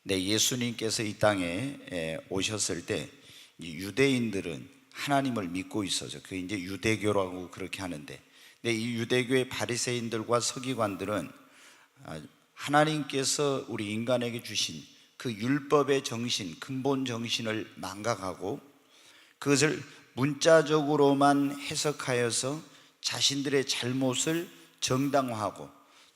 네, 예수님께서 이 땅에 오셨을 때 유대인들은 하나님을 믿고 있어서 그게 이제 유대교라고 그렇게 하는데, 근데 이 유대교의 바리새인들과 서기관들은 하나님께서 우리 인간에게 주신 그 율법의 정신, 근본 정신을 망각하고 그것을 문자적으로만 해석하여서 자신들의 잘못을 정당화하고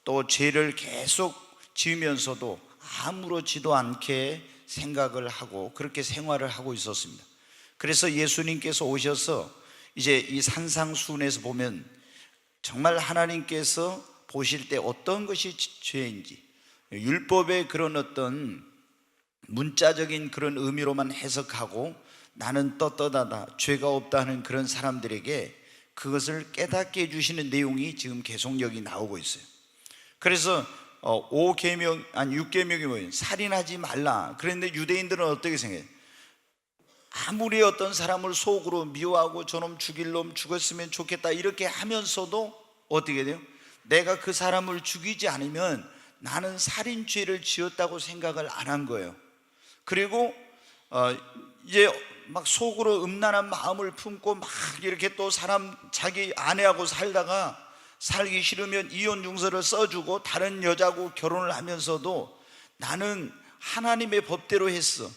또 죄를 계속 지으면서도 아무렇지도 않게 생각을 하고 그렇게 생활을 하고 있었습니다. 그래서 예수님께서 오셔서 이제 이 산상수훈에서 보면 정말 하나님께서 보실 때 어떤 것이 죄인지, 율법의 그런 어떤 문자적인 그런 의미로만 해석하고 나는 떳떳하다, 죄가 없다 하는 그런 사람들에게 그것을 깨닫게 해주시는 내용이 지금 계속 여기 나오고 있어요. 그래서 5계명, 아니 6계명이 뭐예요? 살인하지 말라. 그런데 유대인들은 어떻게 생각해요? 아무리 어떤 사람을 속으로 미워하고 저놈 죽일 놈 죽었으면 좋겠다 이렇게 하면서도 어떻게 돼요? 내가 그 사람을 죽이지 않으면 나는 살인죄를 지었다고 생각을 안 한 거예요. 그리고 이제 막 속으로 음란한 마음을 품고 막 이렇게 또 사람 자기 아내하고 살다가 살기 싫으면 이혼 융서를 써주고 다른 여자하고 결혼을 하면서도 나는 하나님의 법대로 했어.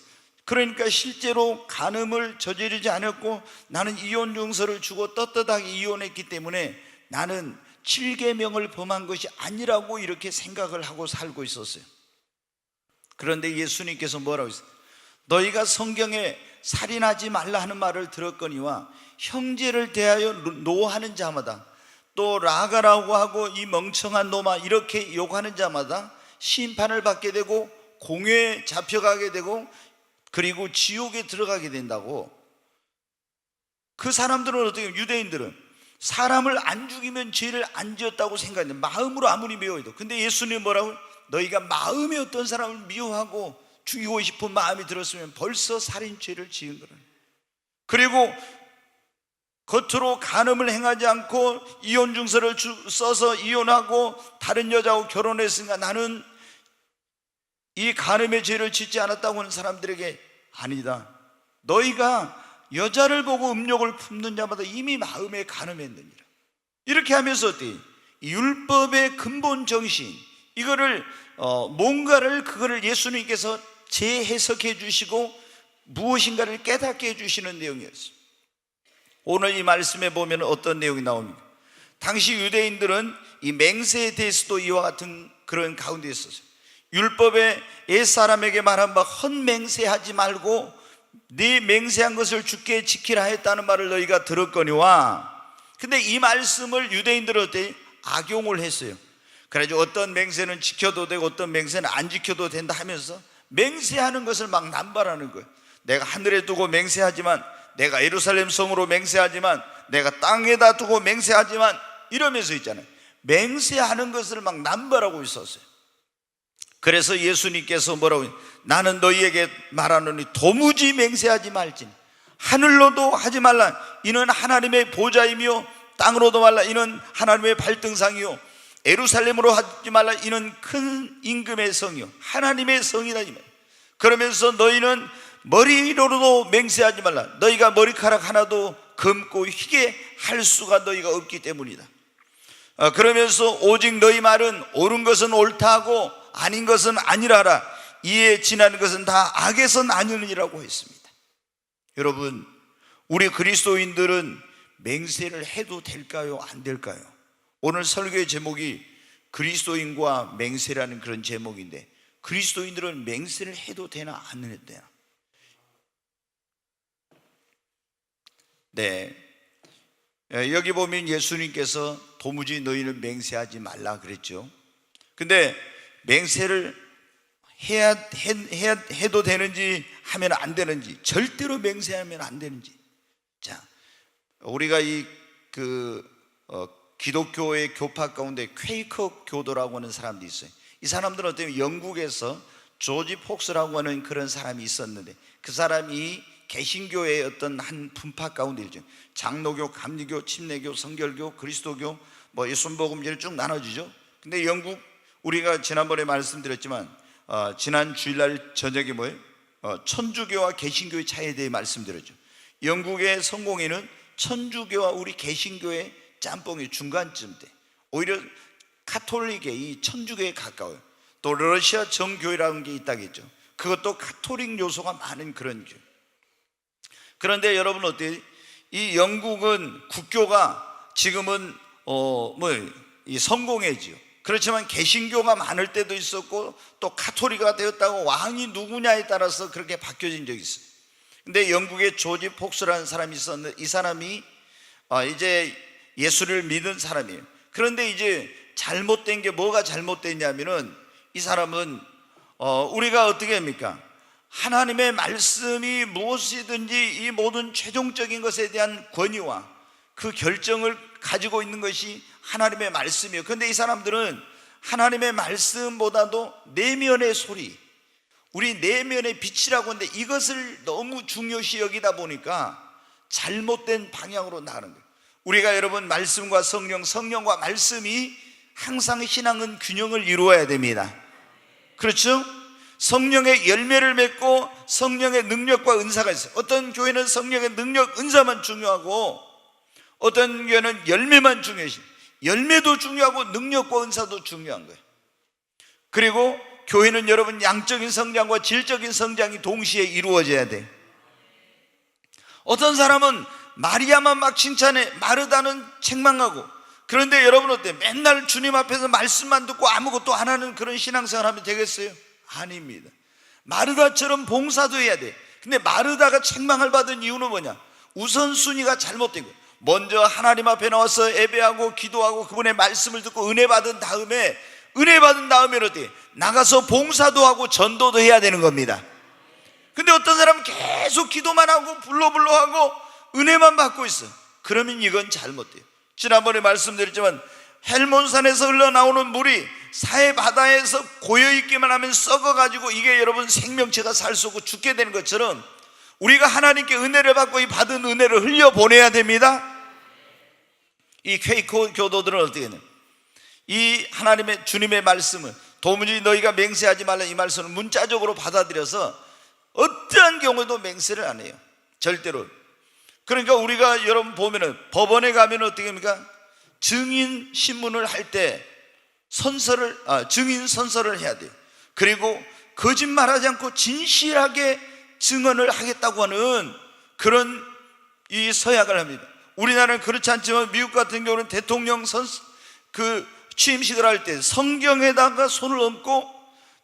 그러니까 실제로 간음을 저지르지 않았고 나는 이혼 융서를 주고 떳떳하게 이혼했기 때문에 나는 7계명을 범한 것이 아니라고 이렇게 생각을 하고 살고 있었어요. 그런데 예수님께서 뭐라고 했어요? 너희가 성경에 살인하지 말라 하는 말을 들었거니와 형제를 대하여 노하는 자마다 또 라가라고 하고 이 멍청한 놈아 이렇게 욕하는 자마다 심판을 받게 되고 공회에 잡혀가게 되고 그리고 지옥에 들어가게 된다고. 그 사람들은 어떻게 해요? 유대인들은 사람을 안 죽이면 죄를 안 지었다고 생각했는데 마음으로 아무리 미워해도. 근데 예수님은 뭐라고? 너희가 마음에 어떤 사람을 미워하고 죽이고 싶은 마음이 들었으면 벌써 살인죄를 지은 거라는. 그리고 겉으로 간음을 행하지 않고 이혼 증서를 써서 이혼하고 다른 여자하고 결혼했으니까 나는 이 간음의 죄를 짓지 않았다고 하는 사람들에게 아니다. 너희가 여자를 보고 음욕을 품는 자마다 이미 마음에 간음했느니라. 이렇게 하면서 어때요? 율법의 근본 정신, 이거를 뭔가를 그거를 예수님께서 재해석해 주시고 무엇인가를 깨닫게 해주시는 내용이었어요. 오늘 이 말씀에 보면 어떤 내용이 나옵니까? 당시 유대인들은 이 맹세에 대해서도 이와 같은 그런 가운데 있었어요. 율법에 옛사람에게 말한 바 헛맹세하지 말고 네 맹세한 것을 주께 지키라 했다는 말을 너희가 들었거니와. 근데 이 말씀을 유대인들은 어때요? 악용을 했어요. 그래가지고 어떤 맹세는 지켜도 되고 어떤 맹세는 안 지켜도 된다 하면서 맹세하는 것을 막 남발하는 거예요. 내가 하늘에 두고 맹세하지만, 내가 예루살렘 성으로 맹세하지만, 내가 땅에다 두고 맹세하지만, 이러면서 있잖아요. 맹세하는 것을 막 남발하고 있었어요. 그래서 예수님께서 뭐라고 해요? 나는 너희에게 말하노니 도무지 맹세하지 말지니 하늘로도 하지 말라. 이는 하나님의 보좌이며 땅으로도 말라. 이는 하나님의 발등상이요 예루살렘으로 하지 말라. 이는 큰 임금의 성이요 하나님의 성이다. 그러면서 너희는 머리로도 맹세하지 말라. 너희가 머리카락 하나도 검고 희게 할 수가 너희가 없기 때문이다. 그러면서 오직 너희 말은 옳은 것은 옳다 하고 아닌 것은 아니라라. 이에 지나는 것은 다 악에선 아니니라고 했습니다. 여러분, 우리 그리스도인들은 맹세를 해도 될까요? 안 될까요? 오늘 설교의 제목이 그리스도인과 맹세라는 그런 제목인데, 그리스도인들은 맹세를 해도 되나 안 해도 되나? 네, 여기 보면 예수님께서 도무지 너희는 맹세하지 말라 그랬죠. 근데 맹세를 해도 되는지 하면 안 되는지, 절대로 맹세하면 안 되는지. 자, 우리가 기독교의 교파 가운데 퀘이커 교도라고 하는 사람도 있어요. 이 사람들은 어떻게 영국에서 조지 폭스라고 하는 그런 사람이 있었는데, 그 사람이 개신교의 어떤 한 분파 가운데 있죠. 장로교, 감리교, 침례교, 성결교, 그리스도교, 뭐 예수복음제를 쭉 나눠지죠. 근데 영국, 우리가 지난번에 말씀드렸지만 지난 주일날 저녁에 천주교와 개신교의 차이에 대해 말씀드렸죠. 영국의 성공회는 천주교와 우리 개신교의 짬뽕이 중간쯤 돼. 오히려 카톨릭의 이 천주교에 가까워요. 또 러시아 정교회라는 게 있다겠죠. 그것도 카톨릭 요소가 많은 그런 교회. 그런데 여러분 어때요? 이 영국은 국교가 지금은 이 성공회지요. 그렇지만 개신교가 많을 때도 있었고 또 카톨릭가 되었다고 왕이 누구냐에 따라서 그렇게 바뀌어진 적이 있어요. 근데 영국에 조지 폭스라는 사람이 있었는데 이 사람이 이제 예수를 믿은 사람이에요. 그런데 이제 잘못된 게 뭐가 잘못됐냐면은 이 사람은 우리가 어떻게 합니까? 하나님의 말씀이 무엇이든지 이 모든 최종적인 것에 대한 권위와 그 결정을 가지고 있는 것이 하나님의 말씀이에요. 그런데 이 사람들은 하나님의 말씀보다도 내면의 소리, 우리 내면의 빛이라고 하는데 이것을 너무 중요시 여기다 보니까 잘못된 방향으로 나가는 거예요. 우리가 여러분 말씀과 성령과 말씀이 항상 신앙은 균형을 이루어야 됩니다. 그렇죠? 성령의 열매를 맺고 성령의 능력과 은사가 있어요. 어떤 교회는 성령의 능력, 은사만 중요하고 어떤 교회는 열매만 중요해요. 열매도 중요하고 능력과 은사도 중요한 거예요. 그리고 교회는 여러분 양적인 성장과 질적인 성장이 동시에 이루어져야 돼. 어떤 사람은 마리아만 막 칭찬해, 마르다는 책망하고. 그런데 여러분 어때요? 맨날 주님 앞에서 말씀만 듣고 아무것도 안 하는 그런 신앙생활 하면 되겠어요? 아닙니다. 마르다처럼 봉사도 해야 돼. 근데 마르다가 책망을 받은 이유는 뭐냐? 우선순위가 잘못된 거예요. 먼저 하나님 앞에 나와서 예배하고 기도하고 그분의 말씀을 듣고 은혜 받은 다음에 어떻게? 나가서 봉사도 하고 전도도 해야 되는 겁니다. 근데 어떤 사람은 계속 기도만 하고 불러하고 은혜만 받고 있어. 그러면 이건 잘못돼요. 지난번에 말씀드렸지만 헬몬산에서 흘러나오는 물이 사해 바다에서 고여있기만 하면 썩어가지고 이게 여러분 생명체가 살 수 없고 죽게 되는 것처럼 우리가 하나님께 은혜를 받고 이 받은 은혜를 흘려보내야 됩니다. 이 케이크 교도들은 어떻게 하냐? 이 하나님의 주님의 말씀을 도무지 너희가 맹세하지 말라 이 말씀을 문자적으로 받아들여서 어떠한 경우에도 맹세를 안 해요. 절대로. 그러니까 우리가 여러분 보면은 법원에 가면 어떻게 합니까? 증인 신문을 할 때 증인 선서를 해야 돼요. 그리고 거짓말하지 않고 진실하게 증언을 하겠다고 하는 그런 이 서약을 합니다. 우리나라는 그렇지 않지만 미국 같은 경우는 대통령 취임식을 할 때 성경에다가 손을 얹고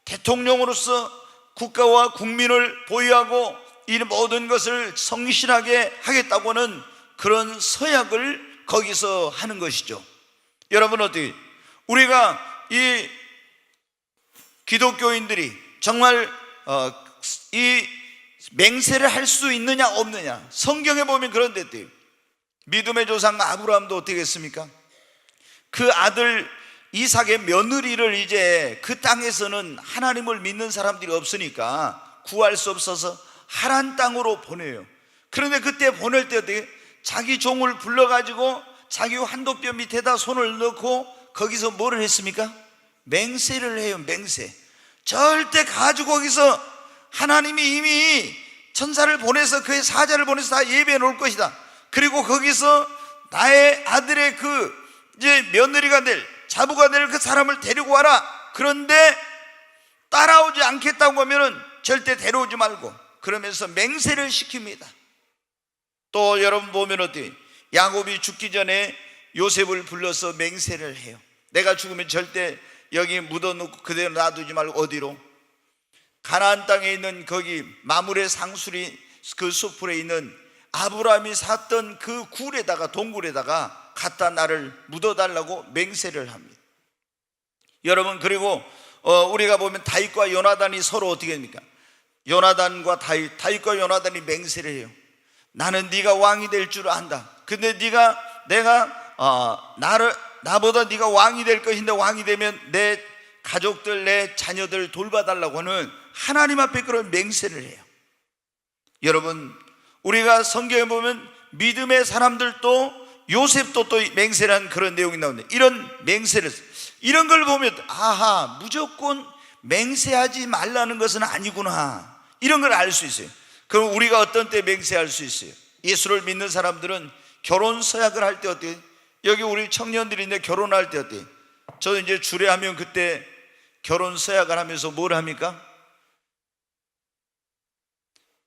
대통령으로서 국가와 국민을 보유하고 이 모든 것을 성실하게 하겠다고 하는 그런 서약을 거기서 하는 것이죠. 여러분 어떻게 우리가 이 기독교인들이 정말 이 맹세를 할 수 있느냐 없느냐? 성경에 보면 그런 데 있대요. 믿음의 조상 아브라함도 어떻게 했습니까? 그 아들 이삭의 며느리를 이제 그 땅에서는 하나님을 믿는 사람들이 없으니까 구할 수 없어서 하란 땅으로 보내요. 그런데 그때 보낼 때 어떻게 자기 종을 불러가지고 자기 환도뼈 밑에다 손을 넣고 거기서 뭐를 했습니까? 맹세를 해요. 맹세. 절대 가지고 거기서 하나님이 이미 천사를 보내서 그의 사자를 보내서 다 예배해 놓을 것이다. 그리고 거기서 나의 아들의 이제 며느리가 될 자부가 될 그 사람을 데리고 와라. 그런데 따라오지 않겠다고 하면은 절대 데려오지 말고 그러면서 맹세를 시킵니다. 또 여러분 보면 어때요? 야곱이 죽기 전에 요셉을 불러서 맹세를 해요. 내가 죽으면 절대 여기 묻어놓고 그대로 놔두지 말고 어디로? 가나안 땅에 있는 거기 마므레 상수리 그 숲풀에 있는 아브라함이 샀던 그 동굴에다가 갖다 나를 묻어달라고 맹세를 합니다. 여러분 그리고 우리가 보면 다윗과 요나단이 서로 어떻게 합니까? 요나단과 다윗과 요나단이 맹세를 해요. 나는 네가 왕이 될 줄 안다. 근데 나보다 네가 왕이 될 것인데 왕이 되면 내 가족들 내 자녀들 돌봐달라고 하는 하나님 앞에 그런 맹세를 해요. 여러분 우리가 성경에 보면 믿음의 사람들도 요셉도 또 맹세를 한 그런 내용이 나오는데 이런 맹세를 이런 걸 보면 무조건 맹세하지 말라는 것은 아니구나, 이런 걸 알 수 있어요. 그럼 우리가 어떤 때 맹세할 수 있어요? 예수를 믿는 사람들은 결혼 서약을 할 때 어때요? 여기 우리 청년들인데 결혼할 때 어때요? 저 이제 주례하면 그때 결혼 서약을 하면서 뭘 합니까?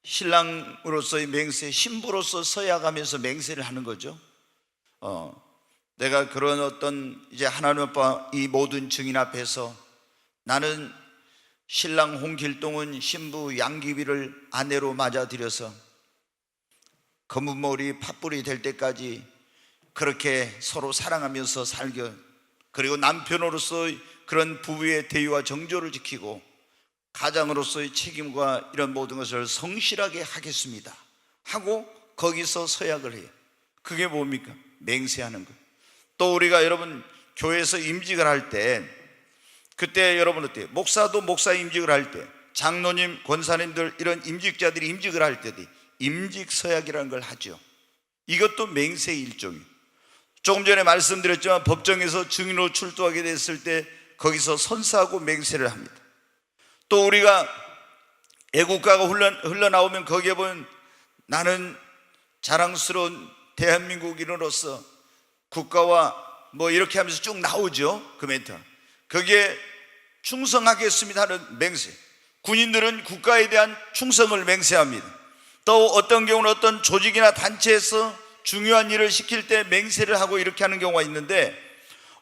신랑으로서의 맹세, 신부로서 서약하면서 맹세를 하는 거죠. 내가 그런 어떤 이제 하나님 아빠 이 모든 증인 앞에서 나는 신랑 홍길동은 신부 양귀비를 아내로 맞아들여서 검은 머리 팥불이 될 때까지 그렇게 서로 사랑하면서 살겨, 그리고 남편으로서 그런 부부의 대의와 정조를 지키고 가장으로서의 책임과 이런 모든 것을 성실하게 하겠습니다 하고 거기서 서약을 해요. 그게 뭡니까? 맹세하는 거. 또 우리가 여러분 교회에서 임직을 할 때, 그때 여러분 어때요? 목사도 목사 임직을 할 때, 장로님, 권사님들 이런 임직자들이 임직을 할 때도 임직 서약이라는 걸 하죠. 이것도 맹세의 일종이에요. 조금 전에 말씀드렸지만 법정에서 증인으로 출두하게 됐을 때 거기서 선서하고 맹세를 합니다. 또 우리가 애국가가 흘러나오면 거기에 보면 나는 자랑스러운 대한민국인으로서 국가와 뭐 이렇게 하면서 쭉 나오죠. 그 멘트. 거기에 충성하겠습니다 하는 맹세. 군인들은 국가에 대한 충성을 맹세합니다. 또 어떤 경우는 어떤 조직이나 단체에서 중요한 일을 시킬 때 맹세를 하고 이렇게 하는 경우가 있는데,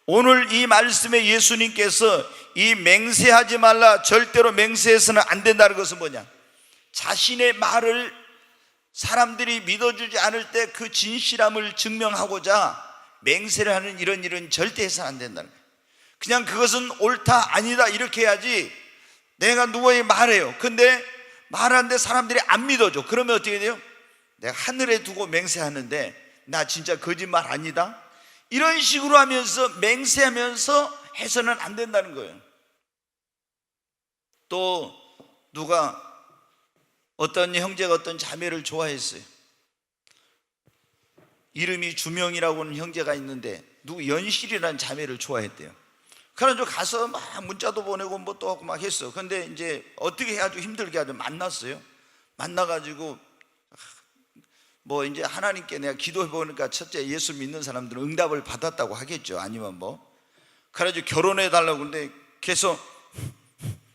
오늘 이 말씀에 예수님께서 이 맹세하지 말라, 절대로 맹세해서는 안 된다는 것은 뭐냐? 자신의 말을 사람들이 믿어주지 않을 때 그 진실함을 증명하고자 맹세를 하는 이런 일은 절대 해서는 안 된다는 거예요. 그냥 그것은 옳다 아니다 이렇게 해야지, 내가 누구에게 말해요. 근데 말하는데 사람들이 안 믿어줘. 그러면 어떻게 돼요? 내가 하늘에 두고 맹세하는데 나 진짜 거짓말 아니다, 이런 식으로 하면서 맹세하면서 해서는 안 된다는 거예요. 또 누가 어떤 형제가 어떤 자매를 좋아했어요. 이름이 주명이라고 하는 형제가 있는데 누구 연실이라는 자매를 좋아했대요. 그래가지고 가서 막 문자도 보내고 뭐 또 하고 막 했어. 근데 이제 어떻게 해가지고 힘들게 하죠. 만났어요. 만나가지고 뭐 이제 하나님께 내가 기도해 보니까 첫째 예수 믿는 사람들은 응답을 받았다고 하겠죠. 아니면 뭐 그래가지고 결혼해 달라고. 근데 계속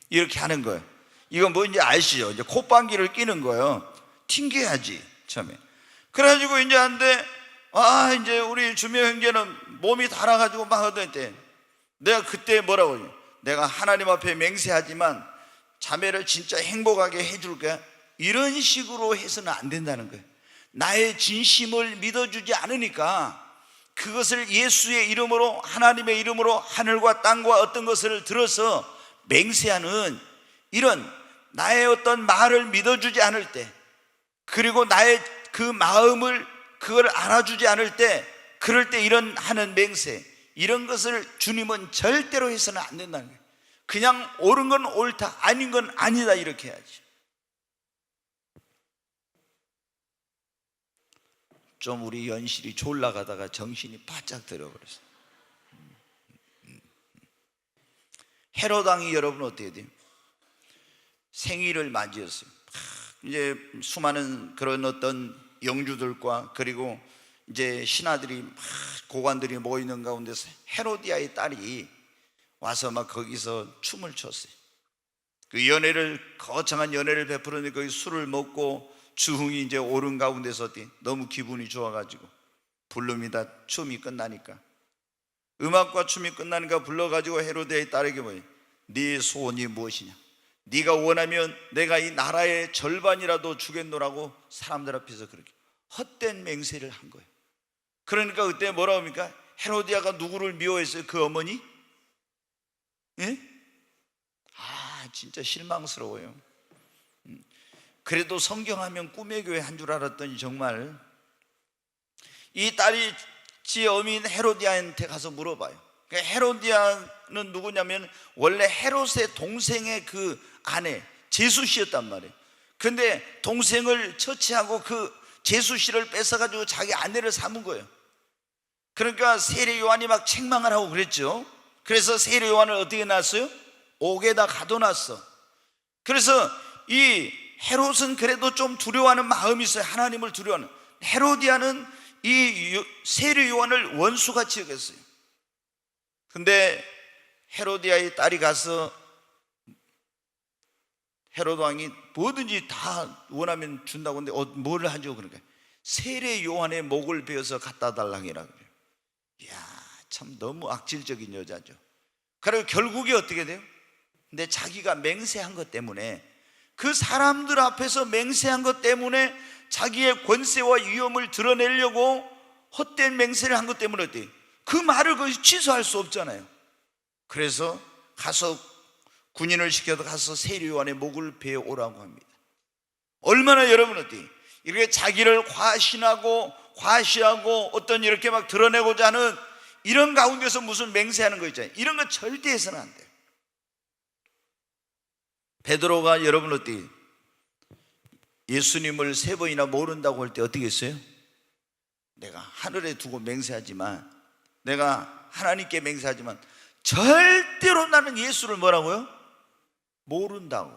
이렇게 하는 거예요. 이건 뭔지 아시죠? 이제 콧방귀를 끼는 거예요. 튕겨야지 처음에. 그래가지고 이제 한데 이제 우리 주명 형제는 몸이 달아가지고 막 하던데, 내가 그때 뭐라고 해요? 내가 하나님 앞에 맹세하지만 자매를 진짜 행복하게 해줄 거야, 이런 식으로 해서는 안 된다는 거예요. 나의 진심을 믿어주지 않으니까 그것을 예수의 이름으로, 하나님의 이름으로 하늘과 땅과 어떤 것을 들어서 맹세하는 이런 나의 어떤 말을 믿어주지 않을 때, 그리고 나의 그 마음을 그걸 알아주지 않을 때, 그럴 때 이런 하는 맹세, 이런 것을 주님은 절대로 해서는 안 된다는 거예요. 그냥 옳은 건 옳다, 아닌 건 아니다, 이렇게 해야지. 좀 우리 연실이 졸라가다가 정신이 바짝 들어버렸어. 헤롯 왕이 여러분 어떻게 돼요? 생일을 맞이했어요. 이제 수많은 그런 어떤 영주들과 그리고 이제 신하들이 막 고관들이 모이는 가운데서 헤로디아의 딸이 와서 막 거기서 춤을 췄어요. 그 연애를, 거창한 연애를 베푸는데 거기 술을 먹고 주흥이 이제 오른 가운데서 너무 기분이 좋아가지고 부릅니다. 춤이 끝나니까, 음악과 춤이 끝나니까 불러가지고 헤로디아의 딸에게 뭐예요? 네 소원이 무엇이냐? 네가 원하면 내가 이 나라의 절반이라도 주겠노라고 사람들 앞에서 그렇게 헛된 맹세를 한 거예요. 그러니까 그때 뭐라고 합니까? 헤로디아가 누구를 미워했어요? 그 어머니? 예? 진짜 실망스러워요. 그래도 성경하면 꿈의 교회 한 줄 알았더니 정말 이 딸이 지 어미인 헤로디아한테 가서 물어봐요. 그러니까 헤로디아는 누구냐면 원래 헤롯의 동생의 그 아내 제수씨였단 말이에요. 근데 동생을 처치하고 그 제수씨를 뺏어가지고 자기 아내를 삼은 거예요. 그러니까 세례 요한이 막 책망을 하고 그랬죠. 그래서 세례 요한을 어떻게 낳았어요? 옥에다 가둬놨어. 그래서 이 헤롯은 그래도 좀 두려워하는 마음이 있어요. 하나님을 두려워하는. 헤로디아는 이 세례 요한을 원수같이 여겼어요. 근데 헤로디아의 딸이 가서 헤롯 왕이 뭐든지 다 원하면 준다고 하는데 뭘 하죠? 그러니까 세례 요한의 목을 베어서 갖다 달라고 해라 그래요. 이야, 참 너무 악질적인 여자죠. 그리고 결국에 어떻게 돼요? 근데 자기가 맹세한 것 때문에, 그 사람들 앞에서 맹세한 것 때문에 자기의 권세와 위엄을 드러내려고 헛된 맹세를 한 것 때문에 어때요? 그 말을 거기서 취소할 수 없잖아요. 그래서 가서 군인을 시켜서 가서 세례 요한의 목을 베어 오라고 합니다. 얼마나 여러분 어때요? 이렇게 자기를 과시하고 어떤 이렇게 막 드러내고자 하는 이런 가운데서 무슨 맹세하는 거 있잖아요. 이런 거 절대 해서는 안 돼요. 베드로가 여러분 어때요? 예수님을 3번이나 모른다고 할 때 어떻게 했어요? 내가 하늘에 두고 맹세하지만, 내가 하나님께 맹세하지만 절대로 나는 예수를 뭐라고요? 모른다고.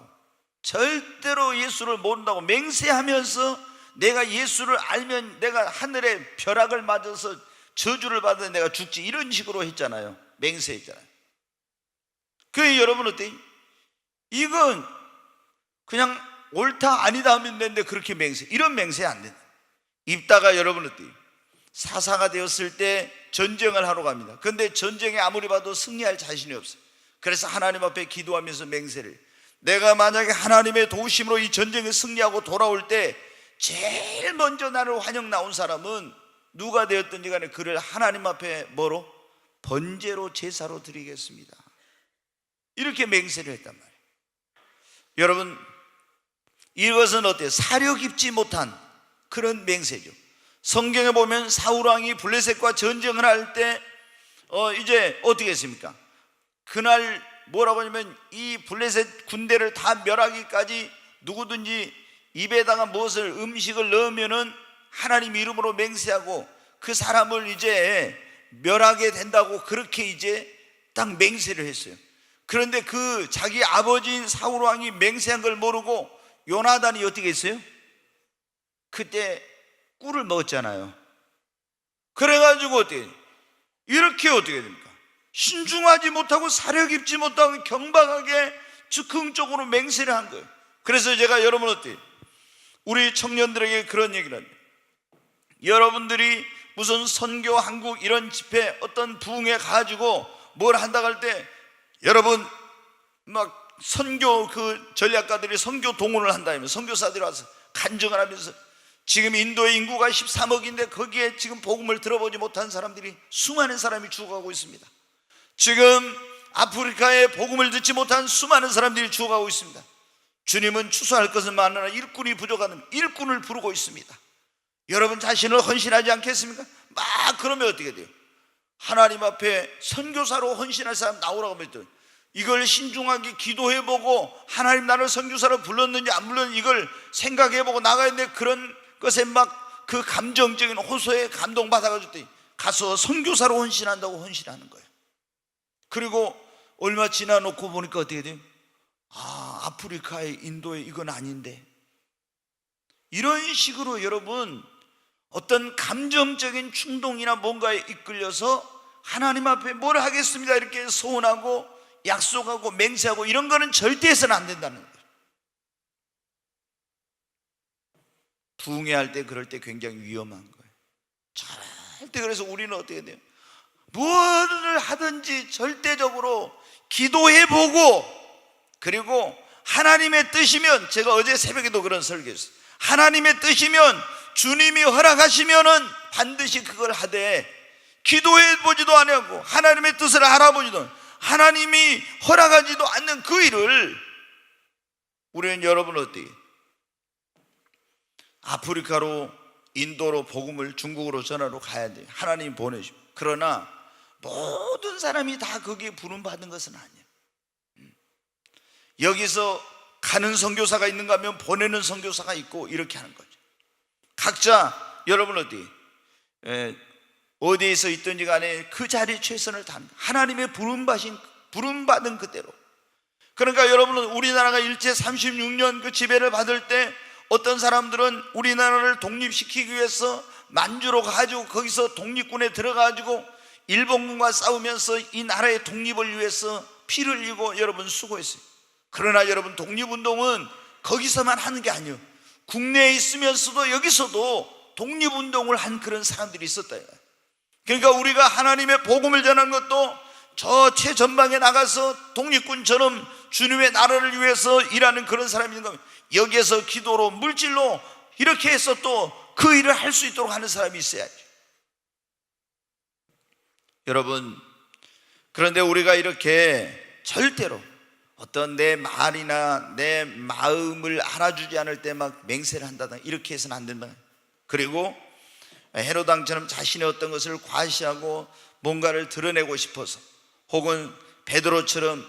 절대로 예수를 모른다고 맹세하면서 내가 예수를 알면 내가 하늘의 벼락을 맞아서 저주를 받아 내가 죽지, 이런 식으로 했잖아요. 맹세했잖아요. 그게 여러분 어때요? 이건 그냥 옳다 아니다 하면 되는데 그렇게 이런 맹세 안 된다. 입다가 여러분 어때요? 사사가 되었을 때 전쟁을 하러 갑니다. 그런데 전쟁에 아무리 봐도 승리할 자신이 없어요. 그래서 하나님 앞에 기도하면서 맹세를, 내가 만약에 하나님의 도우심으로 이 전쟁에 승리하고 돌아올 때 제일 먼저 나를 환영 나온 사람은 누가 되었든지 간에 그를 하나님 앞에 뭐로? 번제로 제사로 드리겠습니다. 이렇게 맹세를 했단 말이에요. 여러분, 이것은 어때요? 사려 깊지 못한 그런 맹세죠. 성경에 보면 사울왕이 블레셋과 전쟁을 할 때 이제 어떻게 했습니까? 그날 뭐라고 하냐면 이 블레셋 군대를 다 멸하기까지 누구든지 입에다가 무엇을 음식을 넣으면은 하나님 이름으로 맹세하고 그 사람을 이제 멸하게 된다고, 그렇게 이제 딱 맹세를 했어요. 그런데 그 자기 아버지인 사울왕이 맹세한 걸 모르고 요나단이 어떻게 했어요? 그때 꿀을 먹었잖아요. 그래가지고 어떻게 이렇게 어떻게 됩니까? 신중하지 못하고 사려 깊지 못하고 경박하게 즉흥적으로 맹세를 한 거예요. 그래서 제가 여러분 어때요? 우리 청년들에게 그런 얘기를 합니다. 여러분들이 무슨 선교 한국 이런 집회 어떤 부흥회 가지고 뭘 한다고 할 때 여러분 막 선교 그 전략가들이 선교 동원을 한다면 선교사들이 와서 간증을 하면서 지금 인도의 인구가 13억인데 거기에 지금 복음을 들어보지 못한 사람들이 수많은 사람이 죽어가고 있습니다. 지금 아프리카에 복음을 듣지 못한 수많은 사람들이 죽어가고 있습니다. 주님은 추수할 것은 많으나 일꾼이 부족하다면 일꾼을 부르고 있습니다. 여러분 자신을 헌신하지 않겠습니까? 막 그러면 어떻게 돼요? 하나님 앞에 선교사로 헌신할 사람 나오라고 하면 이걸 신중하게 기도해보고 하나님 나를 선교사로 불렀는지 안 불렀는지 이걸 생각해보고 나가야 되는데 그런 것에 막 그 감정적인 호소에 감동받아가지고 가서 선교사로 헌신한다고 헌신하는 거예요. 그리고 얼마 지나놓고 보니까 어떻게 돼요? 아프리카에 인도에 이건 아닌데, 이런 식으로 여러분 어떤 감정적인 충동이나 뭔가에 이끌려서 하나님 앞에 뭘 하겠습니다 이렇게 소원하고 약속하고 맹세하고 이런 거는 절대 해서는 안 된다는 거예요. 부흥회 할 때 그럴 때 굉장히 위험한 거예요. 절대. 그래서 우리는 어떻게 돼요? 무엇을 하든지 절대적으로 기도해보고, 그리고 하나님의 뜻이면, 제가 어제 새벽에도 그런 설교했어요. 하나님의 뜻이면 주님이 허락하시면은 반드시 그걸 하되, 기도해보지도 않고 하나님의 뜻을 알아보지도 하나님이 허락하지도 않는 그 일을 우리는 여러분 어때요? 아프리카로 인도로 복음을 중국으로 전하러 가야 돼요. 하나님이 보내십니다. 그러나 모든 사람이 다 거기에 부름받은 것은 아니에요. 여기서 가는 선교사가 있는가 하면 보내는 선교사가 있고 이렇게 하는 거죠. 각자 여러분 어디에서 있든지 간에 그 자리에 최선을 다하는, 하나님의 부름받은 그대로 그러니까 여러분은 우리나라가 일제 36년 그 지배를 받을 때 어떤 사람들은 우리나라를 독립시키기 위해서 만주로 가지고 거기서 독립군에 들어가지고 일본군과 싸우면서 이 나라의 독립을 위해서 피를 흘리고 여러분 수고했어요. 그러나 여러분, 독립운동은 거기서만 하는 게 아니에요. 국내에 있으면서도 여기서도 독립운동을 한 그런 사람들이 있었다. 그러니까 우리가 하나님의 복음을 전하는 것도 저 최전방에 나가서 독립군처럼 주님의 나라를 위해서 일하는 그런 사람이 있는 겁니다. 여기에서 기도로 물질로 이렇게 해서 또 그 일을 할 수 있도록 하는 사람이 있어야죠. 여러분, 그런데 우리가 이렇게 절대로 어떤 내 말이나 내 마음을 알아주지 않을 때 막 맹세를 한다든가 이렇게 해서는 안 된다. 그리고 헤롯 왕처럼 자신의 어떤 것을 과시하고 뭔가를 드러내고 싶어서, 혹은 베드로처럼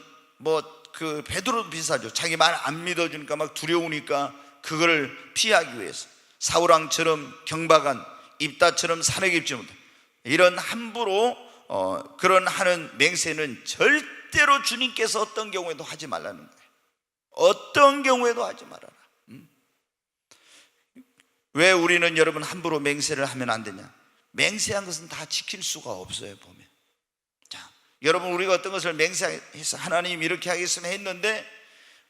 그 베드로도 비슷하죠. 자기 말 안 믿어주니까 막 두려우니까 그거를 피하기 위해서 사울 왕처럼 경박한 입다처럼 산에 깊지 못해 이런 함부로 그런 하는 맹세는 절대로 주님께서 어떤 경우에도 하지 말라는 거예요. 어떤 경우에도 하지 말아라. 왜 우리는 여러분 함부로 맹세를 하면 안 되냐? 맹세한 것은 다 지킬 수가 없어요. 보면, 자, 여러분, 우리가 어떤 것을 맹세해서 하나님 이렇게 하겠으면 했는데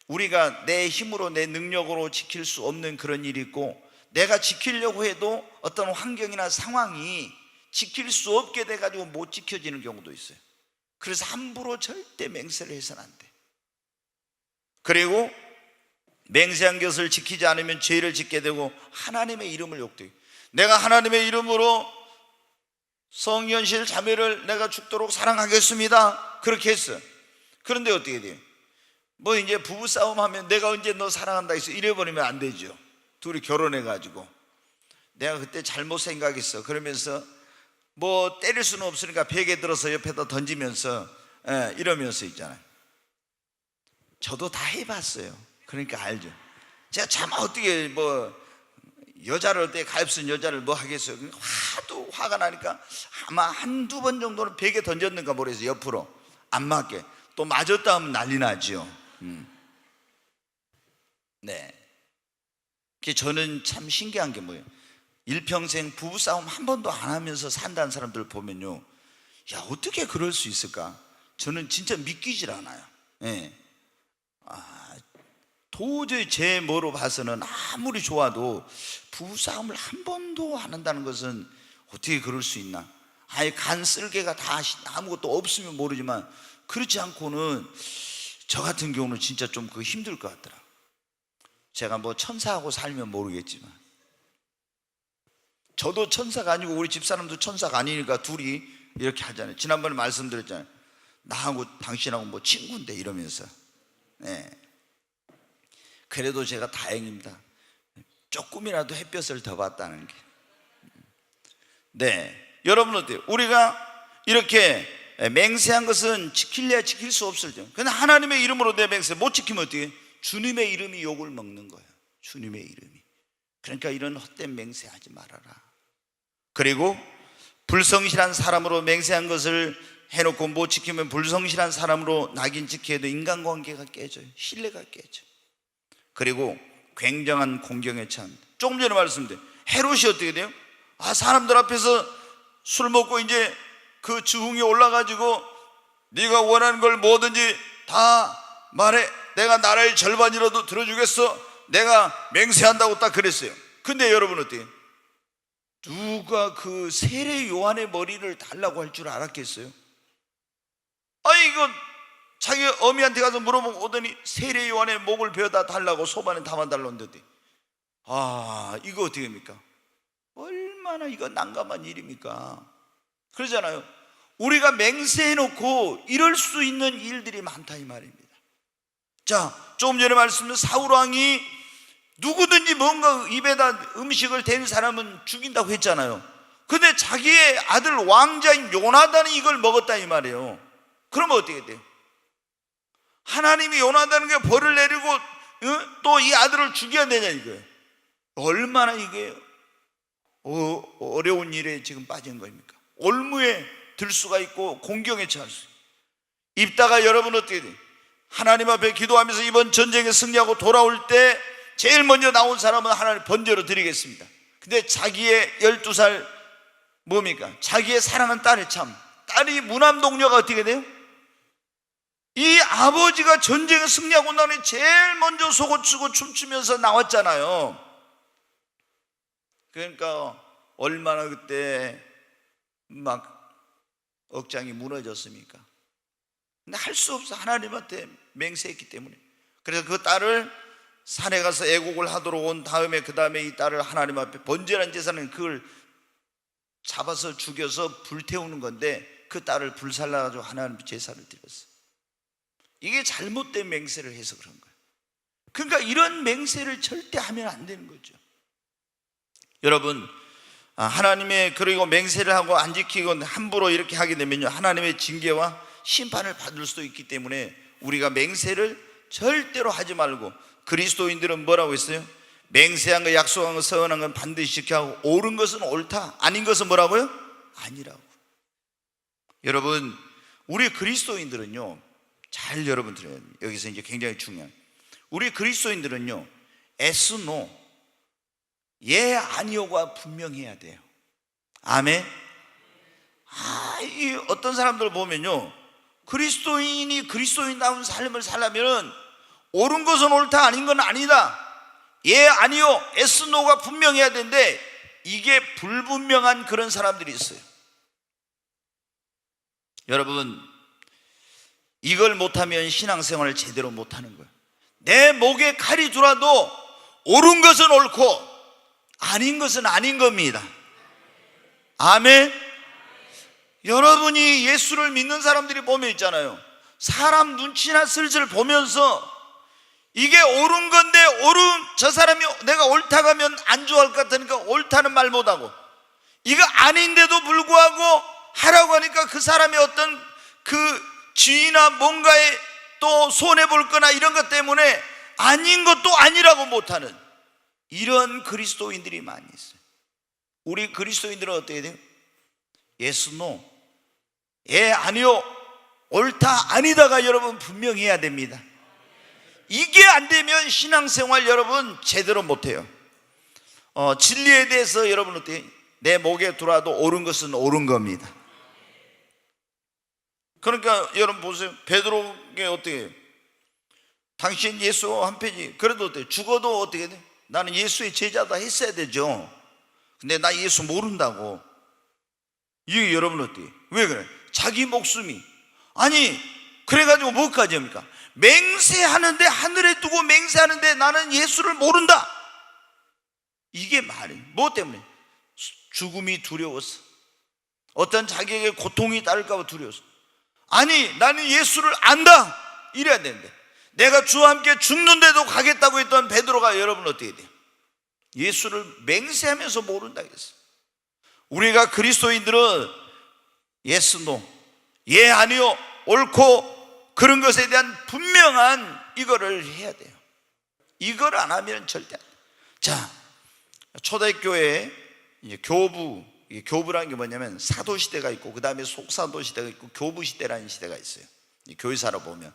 우리가 내 힘으로 내 능력으로 지킬 수 없는 그런 일이 있고, 내가 지키려고 해도 어떤 환경이나 상황이 지킬 수 없게 돼가지고 못 지켜지는 경우도 있어요. 그래서 함부로 절대 맹세를 해서는 안 돼. 그리고 맹세한 것을 지키지 않으면 죄를 짓게 되고 하나님의 이름을 욕되게, 내가 하나님의 이름으로 성현실 자매를 내가 죽도록 사랑하겠습니다 그렇게 했어. 그런데 어떻게 돼요? 이제 부부싸움 하면 내가 언제 너 사랑한다 해서 이래버리면 안 되죠. 둘이 결혼해가지고 내가 그때 잘못 생각했어 그러면서 때릴 수는 없으니까 베개 들어서 옆에다 던지면서 이러면서 있잖아요. 저도 다 해봤어요. 그러니까 알죠. 제가 참 어떻게 여자를 어떻게 가엾은 여자를 하겠어요. 하도 화가 나니까 아마 한두 번 정도는 베개 던졌는가 모르겠어요. 옆으로 안 맞게. 또 맞았다 하면 난리 나죠. 네. 저는 참 신기한 게 뭐예요? 일평생 부부싸움 한 번도 안 하면서 산다는 사람들 보면요, 야, 어떻게 그럴 수 있을까? 저는 진짜 믿기질 않아요. 네. 도저히 제 뭐로 봐서는 아무리 좋아도 부부싸움을 한 번도 안 한다는 것은 어떻게 그럴 수 있나? 아예 간 쓸개가 다 아무것도 없으면 모르지만 그렇지 않고는 저 같은 경우는 진짜 좀 힘들 것 같더라. 제가 천사하고 살면 모르겠지만 저도 천사가 아니고 우리 집사람도 천사가 아니니까 둘이 이렇게 하잖아요. 지난번에 말씀드렸잖아요. 나하고 당신하고 친구인데 이러면서. 네. 그래도 제가 다행입니다. 조금이라도 햇볕을 더 봤다는 게. 네, 여러분 어때요? 우리가 이렇게 맹세한 것은 지킬래야 지킬 수 없을 때, 근데 하나님의 이름으로 내 맹세 못 지키면 어떻게? 주님의 이름이 욕을 먹는 거예요. 주님의 이름이. 그러니까 이런 헛된 맹세하지 말아라. 그리고 불성실한 사람으로 맹세한 것을 해놓고 못 지키면 불성실한 사람으로 낙인 찍혀도 인간관계가 깨져요. 신뢰가 깨져. 그리고 굉장한 공경에 처합니다. 조금 전에 말씀드린 헤롯이 어떻게 돼요? 사람들 앞에서 술 먹고 이제 그 주흥에 올라가지고 네가 원하는 걸 뭐든지 다 말해, 내가 나라의 절반이라도 들어주겠어, 내가 맹세한다고 딱 그랬어요. 근데 여러분 어때요? 누가 그 세례 요한의 머리를 달라고 할 줄 알았겠어요? 이거 자기 어미한테 가서 물어보고 오더니 세례 요한의 목을 베어다 달라고 소반에 담아달라는데, 이거 어떻게 합니까? 얼마나 이거 난감한 일입니까? 그러잖아요. 우리가 맹세해놓고 이럴 수 있는 일들이 많다 이 말입니다. 자, 조금 전에 말씀드린 사울 왕이 누구든지 뭔가 입에다 음식을 댄 사람은 죽인다고 했잖아요. 근데 자기의 아들 왕자인 요나단이 이걸 먹었다 이 말이에요. 그러면 어떻게 돼요? 하나님이 요나단에게 벌을 내리고 또 이 아들을 죽여야 되냐 이거예요. 얼마나 이게 어려운 일에 지금 빠진 겁니까? 올무에 들 수가 있고 공경에 처할 수 있어요. 입다가 여러분 어떻게 돼요? 하나님 앞에 기도하면서 이번 전쟁에 승리하고 돌아올 때 제일 먼저 나온 사람은 하나님 번제로 드리겠습니다. 근데 자기의 12살 뭡니까? 자기의 사랑하는 딸의 딸이 무남동녀가 어떻게 돼요? 이 아버지가 전쟁에 승리하고 나니 제일 먼저 속옷 쓰고 춤추면서 나왔잖아요. 그러니까 얼마나 그때 막 억장이 무너졌습니까? 근데 할 수 없어. 하나님한테 맹세했기 때문에. 그래서 그 딸을 산에 가서 애곡을 하도록 온 다음에 그 다음에 이 딸을 하나님 앞에 번제라는 제사는 그걸 잡아서 죽여서 불태우는 건데 그 딸을 불살라가지고 하나님 제사를 드렸어. 이게 잘못된 맹세를 해서 그런 거예요. 그러니까 이런 맹세를 절대 하면 안 되는 거죠. 여러분, 하나님의 그리고 맹세를 하고 안 지키고 함부로 이렇게 하게 되면요, 하나님의 징계와 심판을 받을 수도 있기 때문에 우리가 맹세를 절대로 하지 말고, 그리스도인들은 뭐라고 했어요? 맹세한 거, 약속한 거, 서원한 건 반드시 지켜야 하고, 옳은 것은 옳다, 아닌 것은 뭐라고요? 아니라고. 여러분, 우리 그리스도인들은요, 잘 여러분 들어야 돼요. 여기서 이제 굉장히 중요한, 우리 그리스도인들은요, yes, no, 예, 아니요가 분명해야 돼요. 아멘. 이 어떤 사람들 보면요, 그리스도인이 그리스도인다운 삶을 살려면 옳은 것은 옳다, 아닌 건 아니다, 예, 아니요, yes, no가 분명해야 되는데 이게 불분명한 그런 사람들이 있어요. 여러분, 이걸 못하면 신앙생활을 제대로 못하는 거예요. 내 목에 칼이 들어도 옳은 것은 옳고 아닌 것은 아닌 겁니다. 아멘. 여러분이 예수를 믿는 사람들이 보면 있잖아요, 사람 눈치나 슬슬 보면서 이게 옳은 건데 저 사람이 내가 옳다고 하면 안 좋아할 것 같으니까 옳다는 말 못하고, 이거 아닌데도 불구하고 하라고 하니까 그 사람의 어떤 그 지위나 뭔가에 또 손해볼 거나 이런 것 때문에 아닌 것도 아니라고 못하는 이런 그리스도인들이 많이 있어요. 우리 그리스도인들은 어떻게 돼요? yes, no, 예, 아니요, 옳다, 아니다가 여러분 분명히 해야 됩니다. 이게 안 되면 신앙생활 여러분 제대로 못해요. 진리에 대해서 여러분 어떻게, 내 목에 들어와도 옳은 것은 옳은 겁니다. 그러니까 여러분 보세요, 베드로에게 어떻게 해요? 당신 예수 한 페이지, 그래도 어때요? 죽어도 어떻게 돼? 나는 예수의 제자다 했어야 되죠. 근데 나 예수 모른다고. 이게 여러분 어때요? 왜 그래? 자기 목숨이, 아니 그래가지고 뭐까지 합니까? 맹세하는데, 하늘에 두고 맹세하는데 나는 예수를 모른다, 이게 말이에요. 뭐 때문에? 죽음이 두려워서, 어떤 자기에게 고통이 따를까 봐 두려워서. 아니 나는 예수를 안다 이래야 되는데, 내가 주와 함께 죽는데도 가겠다고 했던 베드로가 여러분 어떻게 돼요? 예수를 맹세하면서 모른다 했어요. 우리가 그리스도인들은 yes, no, 예, 아니요, 옳고 그런 것에 대한 분명한 이거를 해야 돼요. 이걸 안 하면 절대 안 돼요. 자, 초대교회 이제 교부라는 게 뭐냐면 사도시대가 있고 그 다음에 속사도시대가 있고 교부시대라는 시대가 있어요, 교회사로 보면.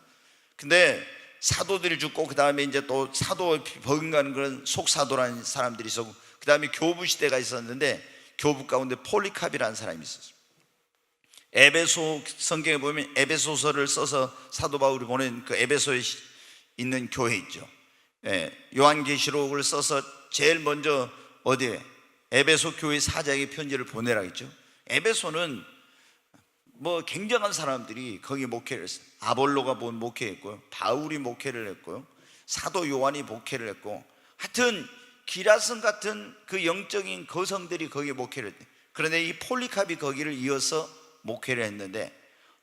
근데 사도들이 죽고 그 다음에 이제 또 사도 버금가는 그런 속사도라는 사람들이 있었고 그 다음에 교부시대가 있었는데, 교부 가운데 폴리캅이라는 사람이 있었어요. 에베소 성경에 보면 에베소서를 써서 사도 바울이 보낸 그 에베소에 있는 교회 있죠. 요한계시록을 써서 제일 먼저 어디에? 에베소 교회 사장에게 편지를 보내라 했죠. 에베소는 뭐 굉장한 사람들이 거기 목회를 했어요. 아볼로가 목회했고요, 바울이 목회를 했고요, 사도 요한이 목회를 했고, 하여튼 기라성 같은 그 영적인 거성들이 거기에 목회를 했대요. 그런데 이 폴리캅이 거기를 이어서 목회를 했는데,